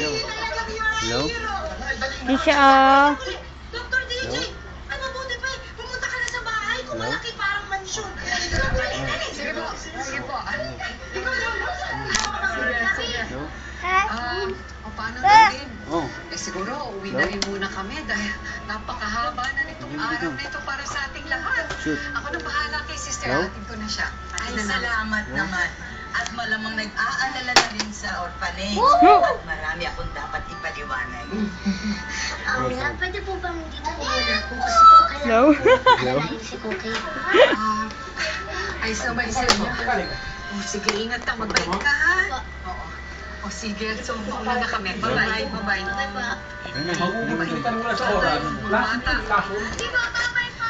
Hello? Kisha, Dr. DJ, ay mabuti pa eh. Pumunta ka na sa bahay kung malaki parang mansyon. Sige po, sige po. Ikaw lang po. Hello? Paano natin? Oh. Siguro, uwi na rin muna kami dahil napakahaba na nitong araw na ito para sa ating lahat. Shoot. Ako na bahala kay sister, Hello? hatid ko na siya. Ay, salamat naman. At malamang nag-aalala na rin sa orphanage. Woo! At marami akong dapat ipaliwanag. Pwede po bang dito ko muna? Kung gusto po, Hello? kailangan ko si Cookie. Ay, sabay sa inyo. Sige, ingat ka, magbait ka ha. Oo. O sige, so mauna na kami. Bye-bye, bye-bye. Magpupunta muna sa oras. Last minute kaso. Di ba, babay pa?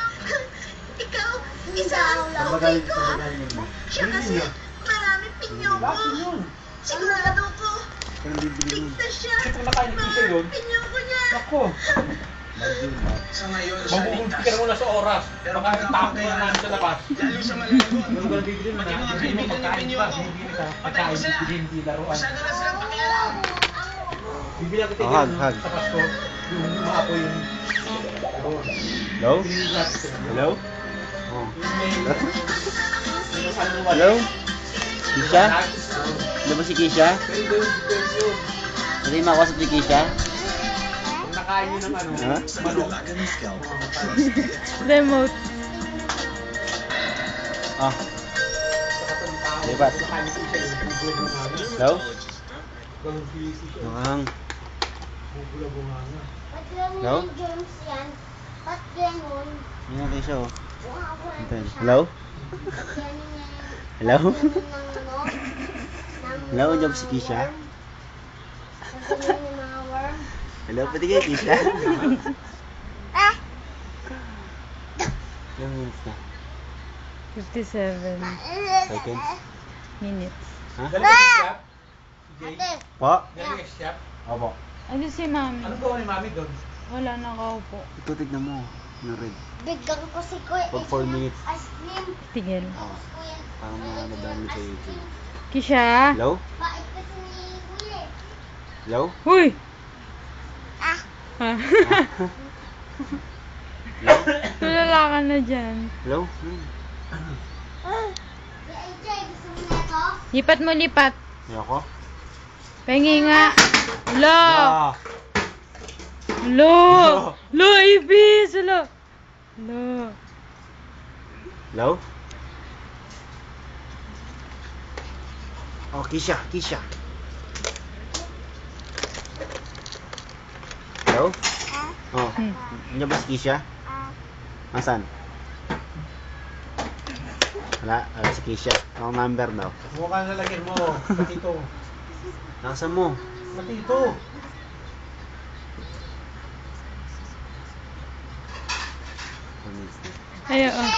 Ikaw, isa ang okay ko. Siya kasi, marami pinyong ko. Sigurado ko, ligtas siya. Kasi kung nakain ni Kisha yun, Pinyong ko niya. ako. Magpupunta ka na muna sa oras. Baka tako na namin sa labas. Lalo sa malagon. Ano ba bibili mo Pati na? mga Hindi mo kaibigan ni pagkain Pinyo pa. ako. Bibili ka. Patay Pagkain, ko sila. hindi laruan. Masyado na silang pakialam. Bibili ako Oh, hug, hug. sa Pasko. Yung maapo yung... Hello? Hello? Oh. Hello? Kisha? Ano ba si Kisha? Hindi makausap si Kisha? Kung nakain nyo ng ano, Ha? manok. remote. Oh. Lipat. Hello? Mukhang. Ba't ganun Hello? yung James yan? Ba't ganun? Hindi natin siya oh. Mukha ko lang Antayin. siya. Hello? Ba't ganun yan? Hello? Ba't ganun ng ano? Ng Hello, mga job si Kisha? worm? Ba't ganun yung mga worm? Hello, pwede kayo Kisha? Ah! Ilang minutes na? 57 Seconds? minutes. Ha? Galing ka sa shop? Ate! Po? Galing ka sa shop? Opo. Ano si mami? Anong gawa ni mami doon? Wala, nakaupo. Ito tignan mo. Yung red. Bigyan ko si Kuya. Pag 4 minutes. Ice cream. Tigil. Oh. Parang madami sa YouTube. Kisha? Hello? Bait kasi ni Kuya. Hello? Huy! Ah! Ha? Hello? Tulala ka na dyan. Hello? Si AJ, gusto mo na ito? Lipat mo, lipat. Ayoko? Pengi nga. Lo! Ah! Lo! Lo, ibis! Lo! Lo! Hello? Oh, Kisha, Kisha. Hello? Oh, ano ba si Kisha? Nasaan? Wala, si Kisha. Ang number daw. Mukha na lagyan mo. Matito. Nasaan mo? Matito. One minute na. Ayo, oh.